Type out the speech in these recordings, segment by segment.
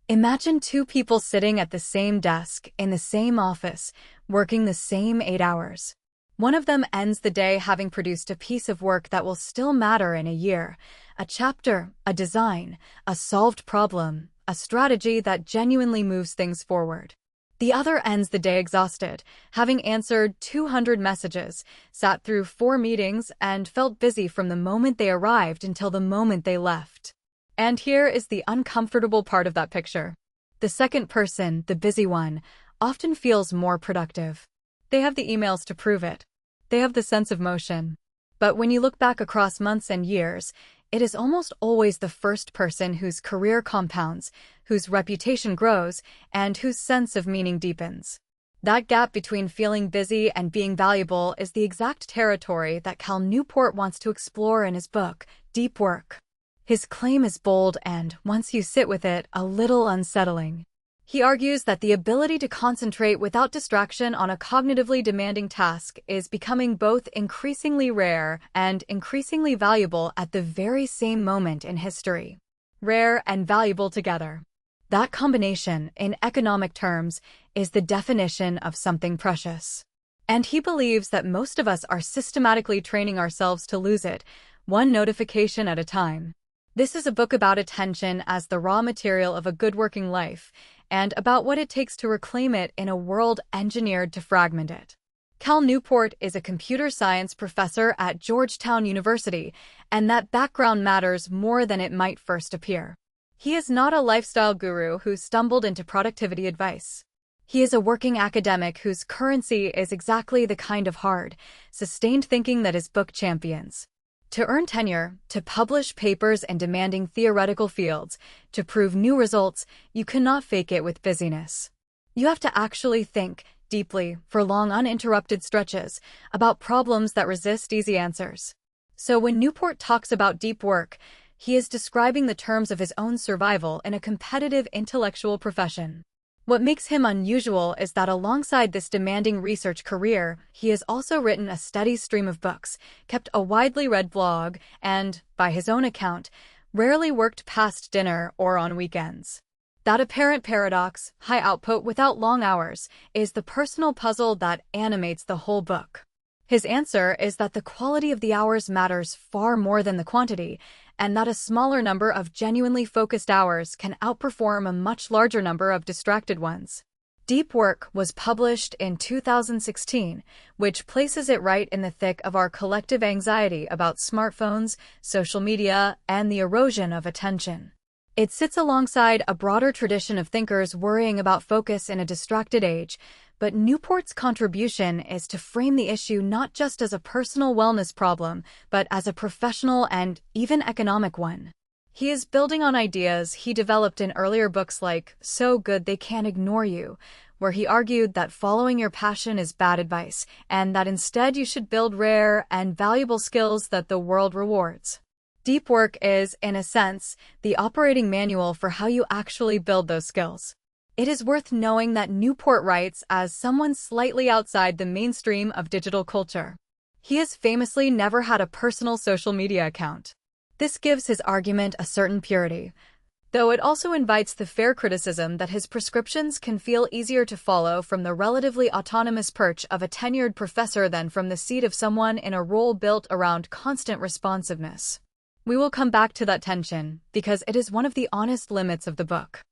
Imagine two people sitting at the same desk, in the same office, working the same 8 hours. One of them ends the day having produced a piece of work that will still matter in a year, a chapter, a design, a solved problem, a strategy that genuinely moves things forward. The other ends the day exhausted, having answered 200 messages, sat through 4 meetings, and felt busy from the moment they arrived until the moment they left. And here is the uncomfortable part of that picture. The second person, the busy one, often feels more productive. They have the emails to prove it. They have the sense of motion. But when you look back across months and years, it is almost always the first person whose career compounds, whose reputation grows, and whose sense of meaning deepens. That gap between feeling busy and being valuable is the exact territory that Cal Newport wants to explore in his book, Deep Work. His claim is bold and, once you sit with it, a little unsettling. He argues that the ability to concentrate without distraction on a cognitively demanding task is becoming both increasingly rare and increasingly valuable at the very same moment in history. Rare and valuable together. That combination, in economic terms, is the definition of something precious. And he believes that most of us are systematically training ourselves to lose it, one notification at a time. This is a book about attention as the raw material of a good working life, and about what it takes to reclaim it in a world engineered to fragment it. Cal Newport is a computer science professor at Georgetown University, and that background matters more than it might first appear. He is not a lifestyle guru who stumbled into productivity advice. He is a working academic whose currency is exactly the kind of hard, sustained thinking that his book champions. To earn tenure, to publish papers in demanding theoretical fields, to prove new results, you cannot fake it with busyness. You have to actually think, deeply, for long uninterrupted stretches, about problems that resist easy answers. So when Newport talks about deep work, he is describing the terms of his own survival in a competitive intellectual profession. What makes him unusual is that alongside this demanding research career, he has also written a steady stream of books, kept a widely read blog, and, by his own account, rarely worked past dinner or on weekends. That apparent paradox, high output without long hours, is the personal puzzle that animates the whole book. His answer is that the quality of the hours matters far more than the quantity, and that a smaller number of genuinely focused hours can outperform a much larger number of distracted ones. Deep Work was published in 2016, which places it right in the thick of our collective anxiety about smartphones, social media, and the erosion of attention. It sits alongside a broader tradition of thinkers worrying about focus in a distracted age, but Newport's contribution is to frame the issue not just as a personal wellness problem, but as a professional and even economic one. He is building on ideas he developed in earlier books like So Good They Can't Ignore You, where he argued that following your passion is bad advice, and that instead you should build rare and valuable skills that the world rewards. Deep Work is, in a sense, the operating manual for how you actually build those skills. It is worth knowing that Newport writes as someone slightly outside the mainstream of digital culture. He has famously never had a personal social media account. This gives his argument a certain purity, though it also invites the fair criticism that his prescriptions can feel easier to follow from the relatively autonomous perch of a tenured professor than from the seat of someone in a role built around constant responsiveness. We will come back to that tension, because it is one of the honest limits of the book.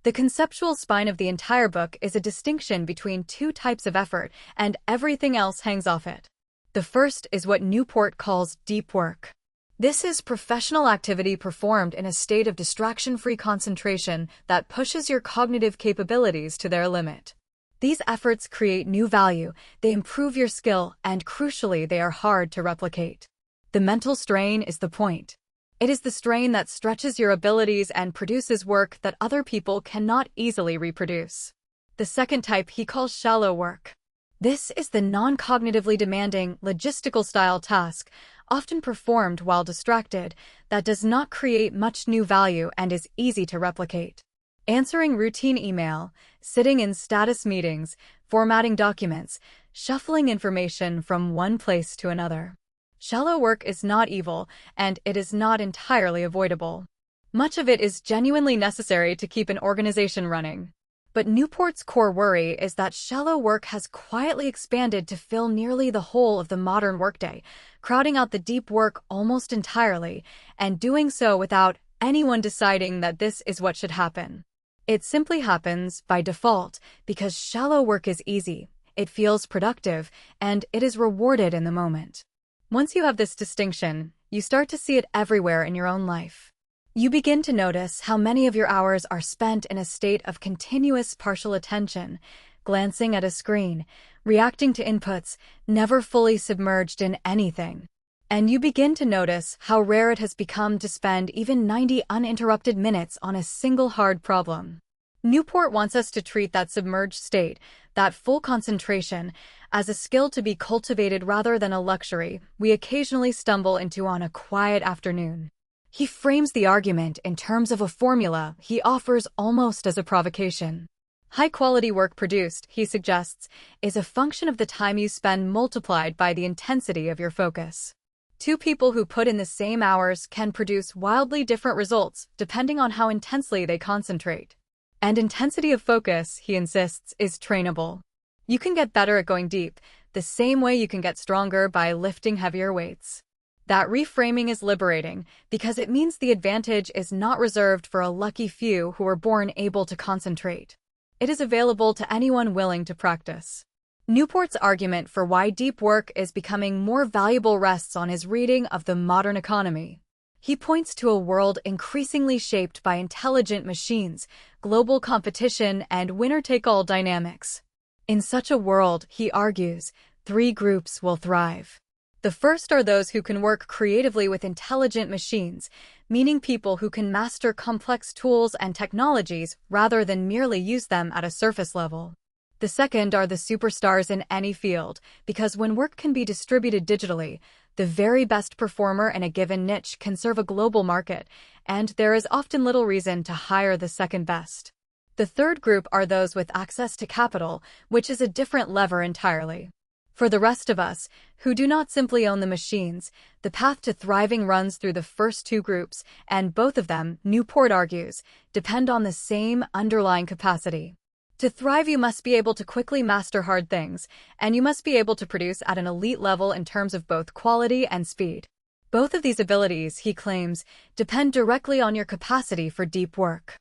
The conceptual spine of the entire book is a distinction between two types of effort, and everything else hangs off it. The first is what Newport calls deep work. This is professional activity performed in a state of distraction-free concentration that pushes your cognitive capabilities to their limit. These efforts create new value, they improve your skill, and crucially, they are hard to replicate. The mental strain is the point. It is the strain that stretches your abilities and produces work that other people cannot easily reproduce. The second type he calls shallow work. This is the non-cognitively demanding, logistical-style task, often performed while distracted, that does not create much new value and is easy to replicate. Answering routine email, sitting in status meetings, formatting documents, shuffling information from one place to another. Shallow work is not evil, and it is not entirely avoidable. Much of it is genuinely necessary to keep an organization running. But Newport's core worry is that shallow work has quietly expanded to fill nearly the whole of the modern workday, crowding out the deep work almost entirely, and doing so without anyone deciding that this is what should happen. It simply happens by default because shallow work is easy, it feels productive, and it is rewarded in the moment. Once you have this distinction, you start to see it everywhere in your own life. You begin to notice how many of your hours are spent in a state of continuous partial attention, glancing at a screen, reacting to inputs, never fully submerged in anything. And you begin to notice how rare it has become to spend even 90 uninterrupted minutes on a single hard problem. Newport wants us to treat that submerged state, that full concentration, as a skill to be cultivated rather than a luxury we occasionally stumble into on a quiet afternoon. He frames the argument in terms of a formula he offers almost as a provocation. High-quality work produced, he suggests, is a function of the time you spend multiplied by the intensity of your focus. Two people who put in the same hours can produce wildly different results depending on how intensely they concentrate. And intensity of focus, he insists, is trainable. You can get better at going deep, the same way you can get stronger by lifting heavier weights. That reframing is liberating because it means the advantage is not reserved for a lucky few who were born able to concentrate. It is available to anyone willing to practice. Newport's argument for why deep work is becoming more valuable rests on his reading of the modern economy. He points to a world increasingly shaped by intelligent machines, global competition, and winner-take-all dynamics. In such a world, he argues, three groups will thrive. The first are those who can work creatively with intelligent machines, meaning people who can master complex tools and technologies rather than merely use them at a surface level. The second are the superstars in any field, because when work can be distributed digitally, the very best performer in a given niche can serve a global market, and there is often little reason to hire the second best. The third group are those with access to capital, which is a different lever entirely. For the rest of us, who do not simply own the machines, the path to thriving runs through the first two groups, and both of them, Newport argues, depend on the same underlying capacity. To thrive, you must be able to quickly master hard things, and you must be able to produce at an elite level in terms of both quality and speed. Both of these abilities, he claims, depend directly on your capacity for deep work.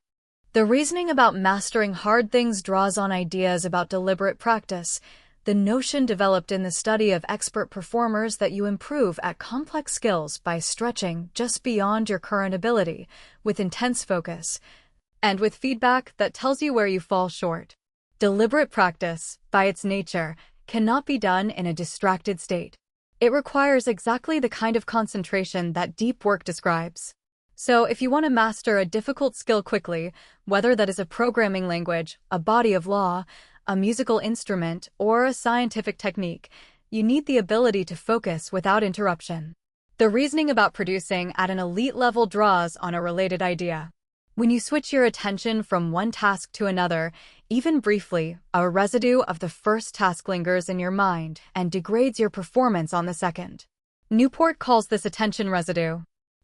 The reasoning about mastering hard things draws on ideas about deliberate practice, the notion developed in the study of expert performers that you improve at complex skills by stretching just beyond your current ability, with intense focus, and with feedback that tells you where you fall short. Deliberate practice, by its nature, cannot be done in a distracted state. It requires exactly the kind of concentration that deep work describes. So if you want to master a difficult skill quickly, whether that is a programming language, a body of law, a musical instrument, or a scientific technique, you need the ability to focus without interruption. The reasoning about producing at an elite level draws on a related idea. When you switch your attention from one task to another, even briefly, a residue of the first task lingers in your mind and degrades your performance on the second. Newport calls this attention residue.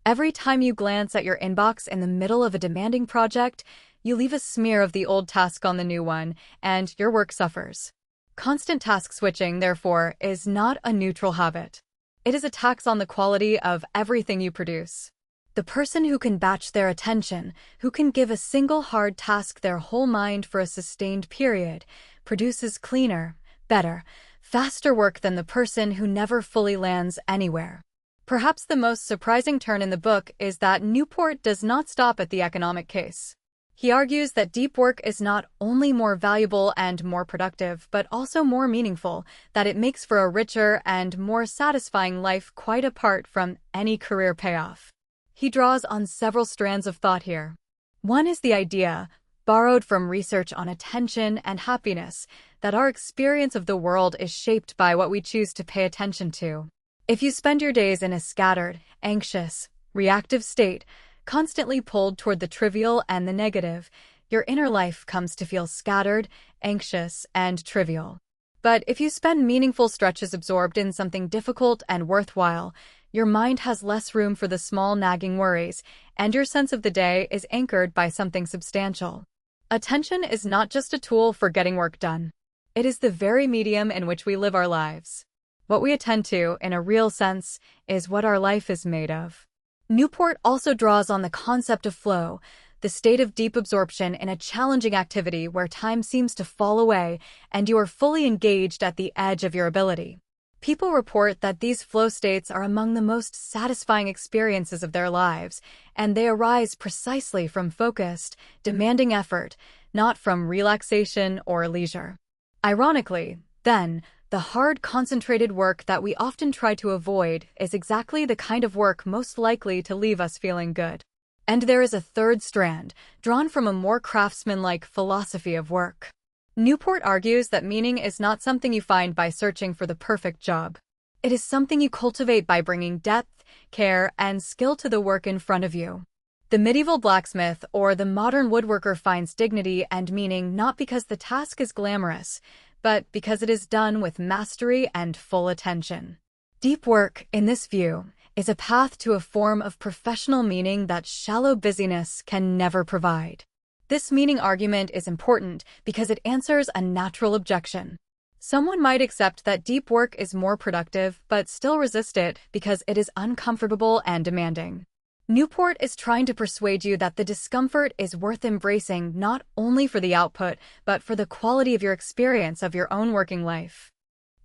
Every time you glance at your inbox in the middle of a demanding project, you leave a smear of the old task on the new one, and your work suffers. Constant task switching, therefore, is not a neutral habit. It is a tax on the quality of everything you produce. The person who can batch their attention, who can give a single hard task their whole mind for a sustained period, produces cleaner, better, faster work than the person who never fully lands anywhere. Perhaps the most surprising turn in the book is that Newport does not stop at the economic case. He argues that deep work is not only more valuable and more productive, but also more meaningful, that it makes for a richer and more satisfying life quite apart from any career payoff. He draws on several strands of thought here. One is the idea, borrowed from research on attention and happiness, that our experience of the world is shaped by what we choose to pay attention to. If you spend your days in a scattered, anxious, reactive state, constantly pulled toward the trivial and the negative, your inner life comes to feel scattered, anxious, and trivial. But if you spend meaningful stretches absorbed in something difficult and worthwhile, your mind has less room for the small nagging worries, and your sense of the day is anchored by something substantial. Attention is not just a tool for getting work done. It is the very medium in which we live our lives. What we attend to, in a real sense, is what our life is made of. Newport also draws on the concept of flow, the state of deep absorption in a challenging activity where time seems to fall away and you are fully engaged at the edge of your ability. People report that these flow states are among the most satisfying experiences of their lives, and they arise precisely from focused, demanding effort, not from relaxation or leisure. Ironically, then, the hard, concentrated work that we often try to avoid is exactly the kind of work most likely to leave us feeling good. And there is a third strand, drawn from a more craftsman-like philosophy of work. Newport argues that meaning is not something you find by searching for the perfect job. It is something you cultivate by bringing depth, care, and skill to the work in front of you. The medieval blacksmith or the modern woodworker finds dignity and meaning not because the task is glamorous, but because it is done with mastery and full attention. Deep work, in this view, is a path to a form of professional meaning that shallow busyness can never provide. This meaning argument is important because it answers a natural objection. Someone might accept that deep work is more productive but still resist it because it is uncomfortable and demanding. Newport is trying to persuade you that the discomfort is worth embracing not only for the output, but for the quality of your experience of your own working life.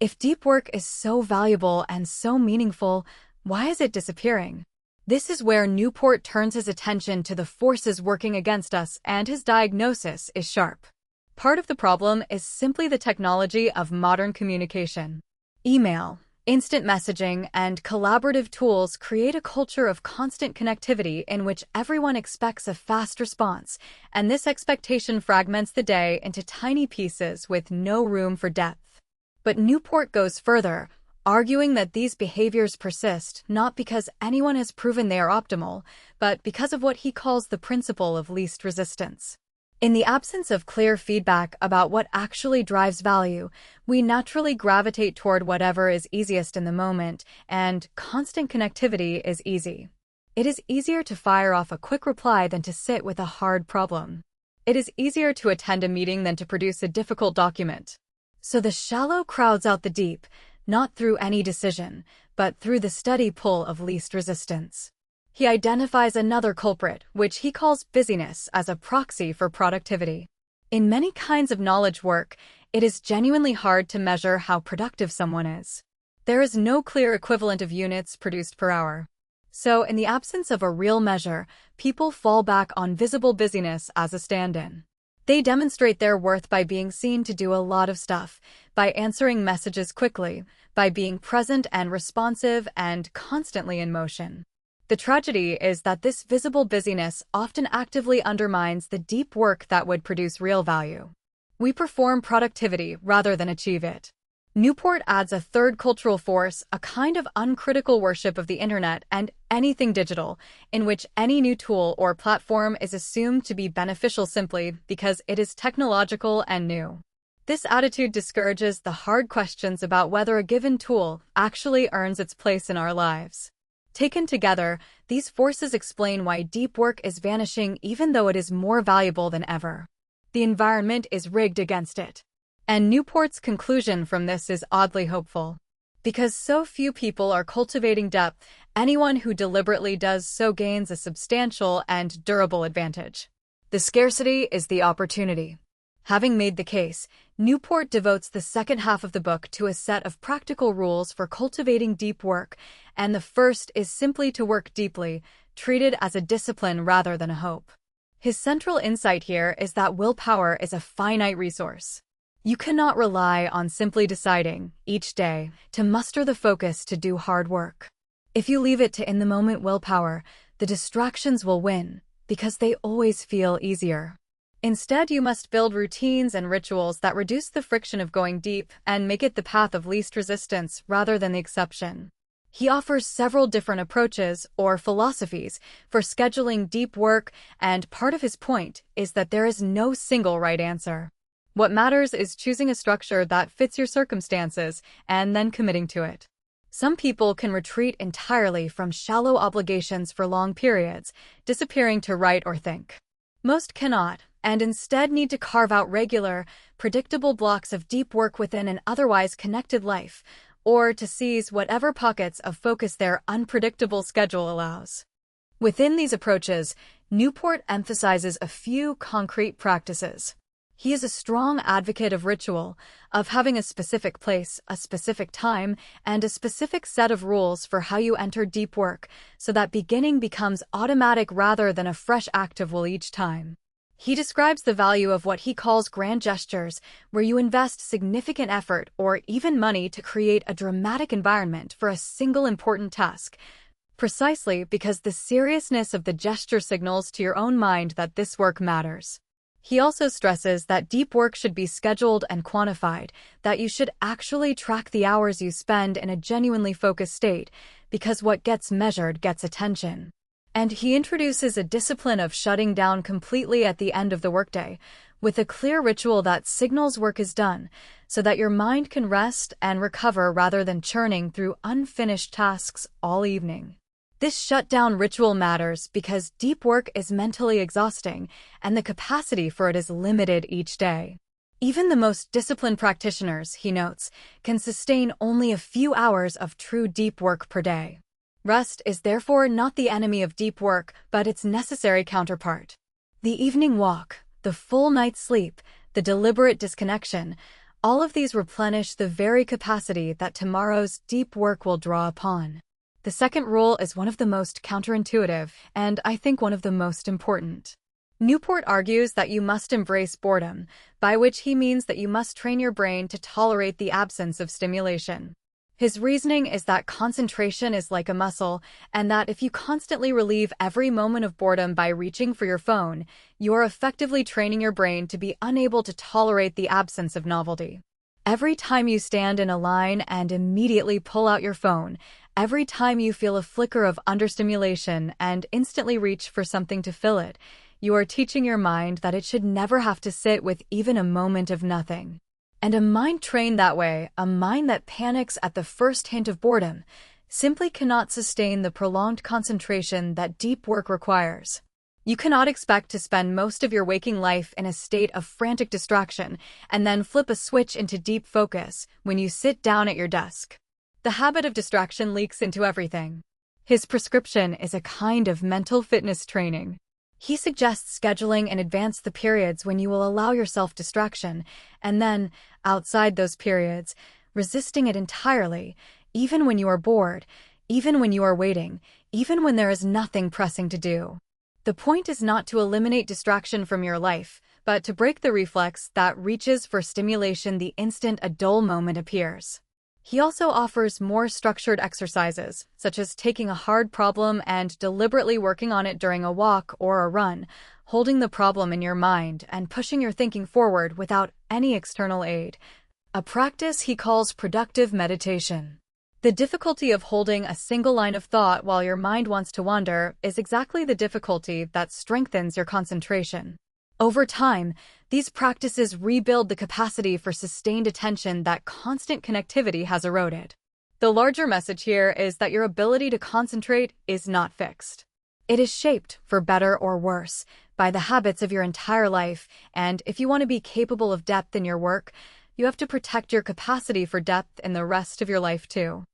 If deep work is so valuable and so meaningful, why is it disappearing? This is where Newport turns his attention to the forces working against us, and his diagnosis is sharp. Part of the problem is simply the technology of modern communication. Email, instant messaging, and collaborative tools create a culture of constant connectivity in which everyone expects a fast response, and this expectation fragments the day into tiny pieces with no room for depth. But Newport goes further, arguing that these behaviors persist not because anyone has proven they are optimal, but because of what he calls the principle of least resistance. In the absence of clear feedback about what actually drives value, we naturally gravitate toward whatever is easiest in the moment, and constant connectivity is easy. It is easier to fire off a quick reply than to sit with a hard problem. It is easier to attend a meeting than to produce a difficult document. So the shallow crowds out the deep, not through any decision, but through the steady pull of least resistance. He identifies another culprit, which he calls busyness, as a proxy for productivity. In many kinds of knowledge work, it is genuinely hard to measure how productive someone is. There is no clear equivalent of units produced per hour. So, in the absence of a real measure, people fall back on visible busyness as a stand-in. They demonstrate their worth by being seen to do a lot of stuff, by answering messages quickly, by being present and responsive and constantly in motion. The tragedy is that this visible busyness often actively undermines the deep work that would produce real value. We perform productivity rather than achieve it. Newport adds a third cultural force, a kind of uncritical worship of the internet and anything digital, in which any new tool or platform is assumed to be beneficial simply because it is technological and new. This attitude discourages the hard questions about whether a given tool actually earns its place in our lives. Taken together, these forces explain why deep work is vanishing even though it is more valuable than ever. The environment is rigged against it. And Newport's conclusion from this is oddly hopeful. Because so few people are cultivating depth, anyone who deliberately does so gains a substantial and durable advantage. The scarcity is the opportunity. Having made the case, Newport devotes the second half of the book to a set of practical rules for cultivating deep work, and the first is simply to work deeply, treated as a discipline rather than a hope. His central insight here is that willpower is a finite resource. You cannot rely on simply deciding, each day, to muster the focus to do hard work. If you leave it to in-the-moment willpower, the distractions will win, because they always feel easier. Instead, you must build routines and rituals that reduce the friction of going deep and make it the path of least resistance rather than the exception. He offers several different approaches, or philosophies, for scheduling deep work, and part of his point is that there is no single right answer. What matters is choosing a structure that fits your circumstances and then committing to it. Some people can retreat entirely from shallow obligations for long periods, disappearing to write or think. Most cannot, and instead need to carve out regular, predictable blocks of deep work within an otherwise connected life, or to seize whatever pockets of focus their unpredictable schedule allows. Within these approaches, Newport emphasizes a few concrete practices. He is a strong advocate of ritual, of having a specific place, a specific time, and a specific set of rules for how you enter deep work, so that beginning becomes automatic rather than a fresh act of will each time. He describes the value of what he calls grand gestures, where you invest significant effort or even money to create a dramatic environment for a single important task, precisely because the seriousness of the gesture signals to your own mind that this work matters. He also stresses that deep work should be scheduled and quantified, that you should actually track the hours you spend in a genuinely focused state, because what gets measured gets attention. And he introduces a discipline of shutting down completely at the end of the workday, with a clear ritual that signals work is done, so that your mind can rest and recover rather than churning through unfinished tasks all evening. This shutdown ritual matters because deep work is mentally exhausting, and the capacity for it is limited each day. Even the most disciplined practitioners, he notes, can sustain only a few hours of true deep work per day. Rest is therefore not the enemy of deep work, but its necessary counterpart. The evening walk, the full night's sleep, the deliberate disconnection, all of these replenish the very capacity that tomorrow's deep work will draw upon. The second rule is one of the most counterintuitive, and I think one of the most important. Newport argues that you must embrace boredom, by which he means that you must train your brain to tolerate the absence of stimulation. His reasoning is that concentration is like a muscle, and that if you constantly relieve every moment of boredom by reaching for your phone, you are effectively training your brain to be unable to tolerate the absence of novelty. Every time you stand in a line and immediately pull out your phone, every time you feel a flicker of understimulation and instantly reach for something to fill it, you are teaching your mind that it should never have to sit with even a moment of nothing. And a mind trained that way, a mind that panics at the first hint of boredom, simply cannot sustain the prolonged concentration that deep work requires. You cannot expect to spend most of your waking life in a state of frantic distraction and then flip a switch into deep focus when you sit down at your desk. The habit of distraction leaks into everything. His prescription is a kind of mental fitness training. He suggests scheduling in advance the periods when you will allow yourself distraction, and then, outside those periods, resisting it entirely, even when you are bored, even when you are waiting, even when there is nothing pressing to do. The point is not to eliminate distraction from your life, but to break the reflex that reaches for stimulation the instant a dull moment appears. He also offers more structured exercises, such as taking a hard problem and deliberately working on it during a walk or a run, holding the problem in your mind and pushing your thinking forward without any external aid, a practice he calls productive meditation. The difficulty of holding a single line of thought while your mind wants to wander is exactly the difficulty that strengthens your concentration. Over time, these practices rebuild the capacity for sustained attention that constant connectivity has eroded. The larger message here is that your ability to concentrate is not fixed. It is shaped, for better or worse, by the habits of your entire life, and if you want to be capable of depth in your work, you have to protect your capacity for depth in the rest of your life too.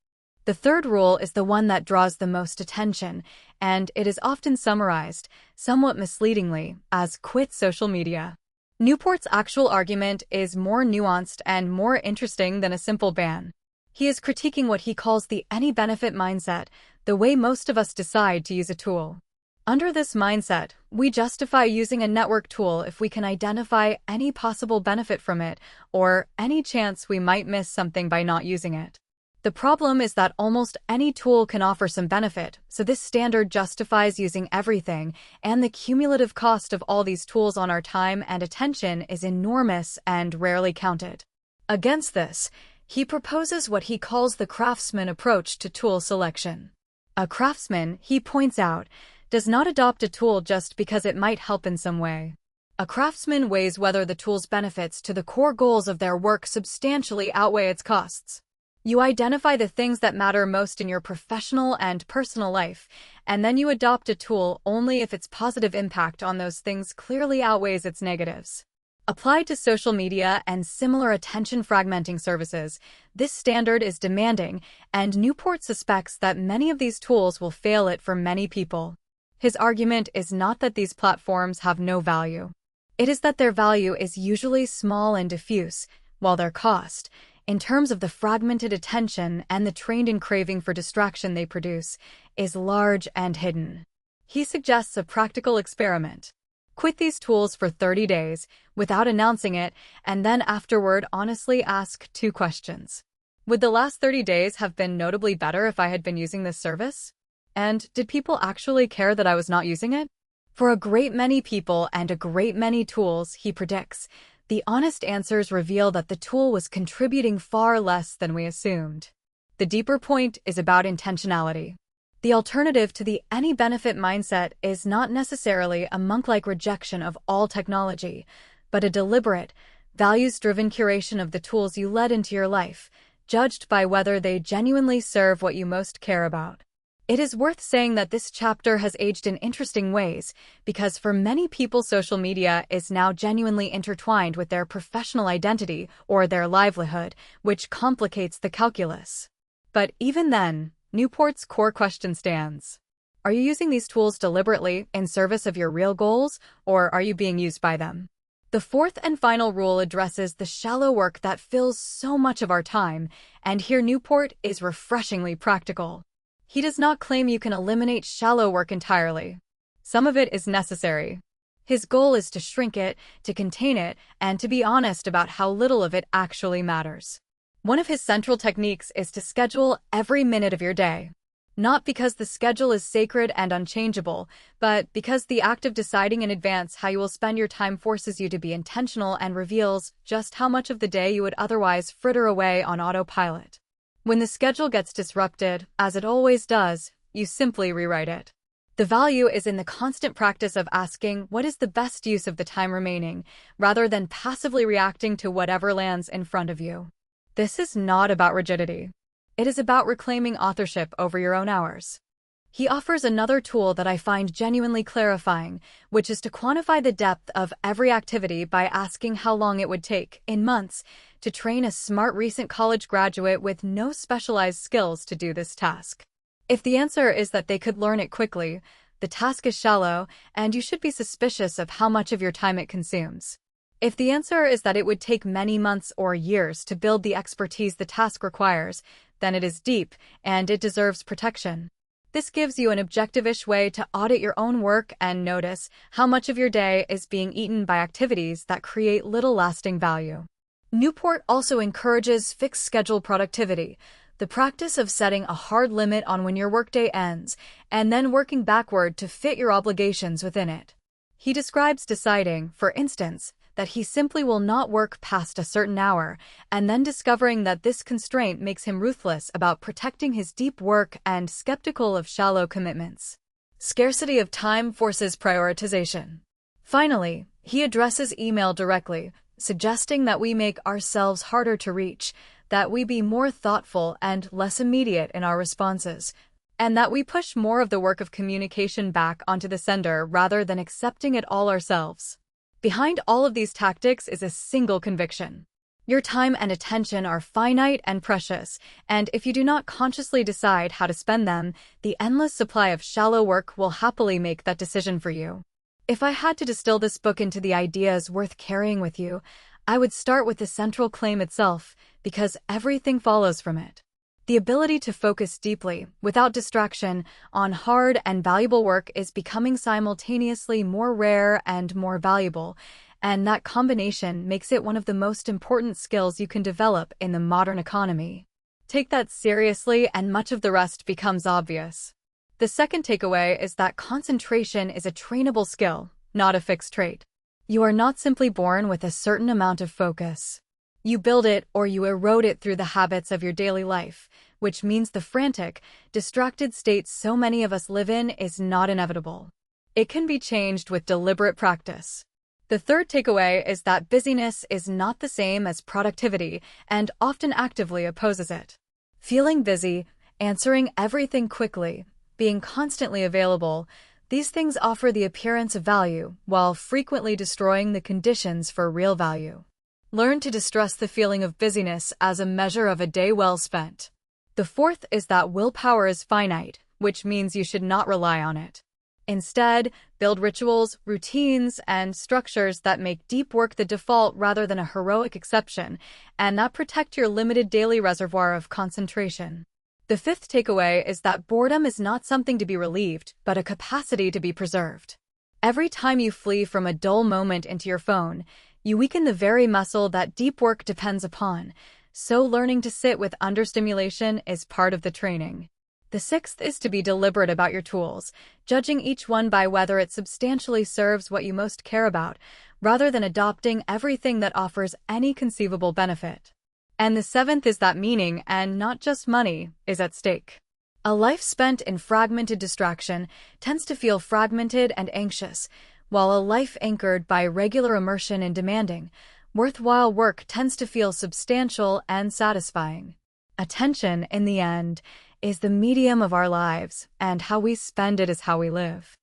The third rule is the one that draws the most attention, and it is often summarized, somewhat misleadingly, as quit social media. Newport's actual argument is more nuanced and more interesting than a simple ban. He is critiquing what he calls the any-benefit mindset, the way most of us decide to use a tool. Under this mindset, we justify using a network tool if we can identify any possible benefit from it, or any chance we might miss something by not using it. The problem is that almost any tool can offer some benefit, so this standard justifies using everything, and the cumulative cost of all these tools on our time and attention is enormous and rarely counted. Against this, he proposes what he calls the craftsman approach to tool selection. A craftsman, he points out, does not adopt a tool just because it might help in some way. A craftsman weighs whether the tool's benefits to the core goals of their work substantially outweigh its costs. You identify the things that matter most in your professional and personal life, and then you adopt a tool only if its positive impact on those things clearly outweighs its negatives. Applied to social media and similar attention fragmenting services, this standard is demanding, and Newport suspects that many of these tools will fail it for many people. His argument is not that these platforms have no value. It is that their value is usually small and diffuse, while their cost, in terms of the fragmented attention and the trained-in craving for distraction they produce, is large and hidden. He suggests a practical experiment. Quit these tools for 30 days, without announcing it, and then afterward honestly ask 2 questions. Would the last 30 days have been notably better if I had been using this service? And did people actually care that I was not using it? For a great many people and a great many tools, he predicts, the honest answers reveal that the tool was contributing far less than we assumed. The deeper point is about intentionality. The alternative to the any-benefit mindset is not necessarily a monk-like rejection of all technology, but a deliberate, values-driven curation of the tools you let into your life, judged by whether they genuinely serve what you most care about. It is worth saying that this chapter has aged in interesting ways, because for many people social media is now genuinely intertwined with their professional identity or their livelihood, which complicates the calculus. But even then, Newport's core question stands. Are you using these tools deliberately in service of your real goals, or are you being used by them? The fourth and final rule addresses the shallow work that fills so much of our time, and here Newport is refreshingly practical. He does not claim you can eliminate shallow work entirely. Some of it is necessary. His goal is to shrink it, to contain it, and to be honest about how little of it actually matters. One of his central techniques is to schedule every minute of your day. Not because the schedule is sacred and unchangeable, but because the act of deciding in advance how you will spend your time forces you to be intentional and reveals just how much of the day you would otherwise fritter away on autopilot. When the schedule gets disrupted, as it always does, you simply rewrite it. The value is in the constant practice of asking what is the best use of the time remaining, rather than passively reacting to whatever lands in front of you. This is not about rigidity. It is about reclaiming authorship over your own hours. He offers another tool that I find genuinely clarifying, which is to quantify the depth of every activity by asking how long it would take, in months, to train a smart recent college graduate with no specialized skills to do this task. If the answer is that they could learn it quickly, the task is shallow, and you should be suspicious of how much of your time it consumes. If the answer is that it would take many months or years to build the expertise the task requires, then it is deep, and it deserves protection. This gives you an objective-ish way to audit your own work and notice how much of your day is being eaten by activities that create little lasting value. Newport also encourages fixed schedule productivity, the practice of setting a hard limit on when your workday ends, and then working backward to fit your obligations within it. He describes deciding, for instance, that he simply will not work past a certain hour, and then discovering that this constraint makes him ruthless about protecting his deep work and skeptical of shallow commitments. Scarcity of time forces prioritization. Finally, he addresses email directly, suggesting that we make ourselves harder to reach, that we be more thoughtful and less immediate in our responses, and that we push more of the work of communication back onto the sender rather than accepting it all ourselves. Behind all of these tactics is a single conviction. Your time and attention are finite and precious, and if you do not consciously decide how to spend them, the endless supply of shallow work will happily make that decision for you. If I had to distill this book into the ideas worth carrying with you, I would start with the central claim itself, because everything follows from it. The ability to focus deeply, without distraction, on hard and valuable work is becoming simultaneously more rare and more valuable, and that combination makes it one of the most important skills you can develop in the modern economy. Take that seriously, and much of the rest becomes obvious. The second takeaway is that concentration is a trainable skill, not a fixed trait. You are not simply born with a certain amount of focus. You build it or you erode it through the habits of your daily life, which means the frantic, distracted state so many of us live in is not inevitable. It can be changed with deliberate practice. The third takeaway is that busyness is not the same as productivity and often actively opposes it. Feeling busy, answering everything quickly, being constantly available, these things offer the appearance of value while frequently destroying the conditions for real value. Learn to distrust the feeling of busyness as a measure of a day well spent. The fourth is that willpower is finite, which means you should not rely on it. Instead, build rituals, routines, and structures that make deep work the default rather than a heroic exception, and that protect your limited daily reservoir of concentration. The fifth takeaway is that boredom is not something to be relieved, but a capacity to be preserved. Every time you flee from a dull moment into your phone, you weaken the very muscle that deep work depends upon, so learning to sit with understimulation is part of the training. The sixth is to be deliberate about your tools, judging each one by whether it substantially serves what you most care about, rather than adopting everything that offers any conceivable benefit. And the seventh is that meaning, and not just money, is at stake. A life spent in fragmented distraction tends to feel fragmented and anxious, while a life anchored by regular immersion in demanding, worthwhile work tends to feel substantial and satisfying. Attention, in the end, is the medium of our lives, and how we spend it is how we live.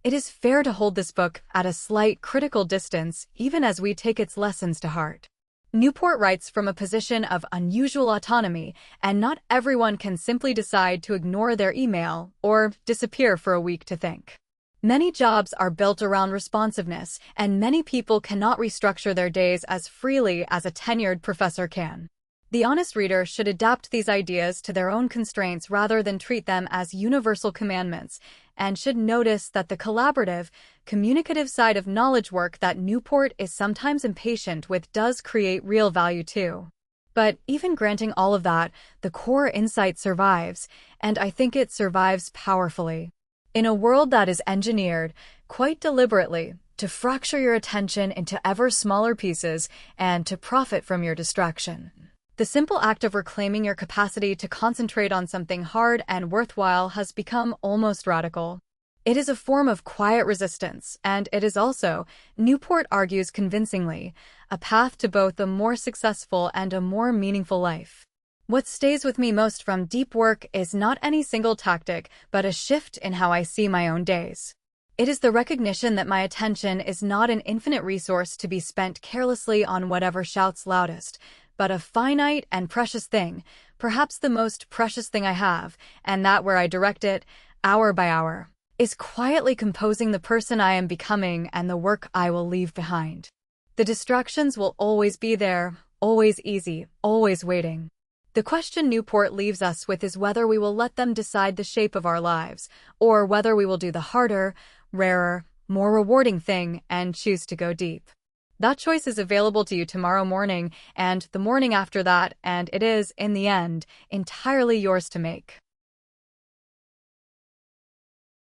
It is fair to hold this book at a slight critical distance, even as we take its lessons to heart. Newport writes from a position of unusual autonomy, and not everyone can simply decide to ignore their email or disappear for a week to think. Many jobs are built around responsiveness, and many people cannot restructure their days as freely as a tenured professor can. The honest reader should adapt these ideas to their own constraints rather than treat them as universal commandments, and should notice that the collaborative, communicative side of knowledge work that Newport is sometimes impatient with does create real value too. But even granting all of that, the core insight survives, and I think it survives powerfully. In a world that is engineered, quite deliberately, to fracture your attention into ever smaller pieces and to profit from your distraction, the simple act of reclaiming your capacity to concentrate on something hard and worthwhile has become almost radical. It is a form of quiet resistance, and it is also, Newport argues convincingly, a path to both a more successful and a more meaningful life. What stays with me most from deep work is not any single tactic, but a shift in how I see my own days. It is the recognition that my attention is not an infinite resource to be spent carelessly on whatever shouts loudest, but a finite and precious thing, perhaps the most precious thing I have, and that where I direct it, hour by hour, is quietly composing the person I am becoming and the work I will leave behind. The distractions will always be there, always easy, always waiting. The question Newport leaves us with is whether we will let them decide the shape of our lives, or whether we will do the harder, rarer, more rewarding thing and choose to go deep. That choice is available to you tomorrow morning and the morning after that, and it is, in the end, entirely yours to make.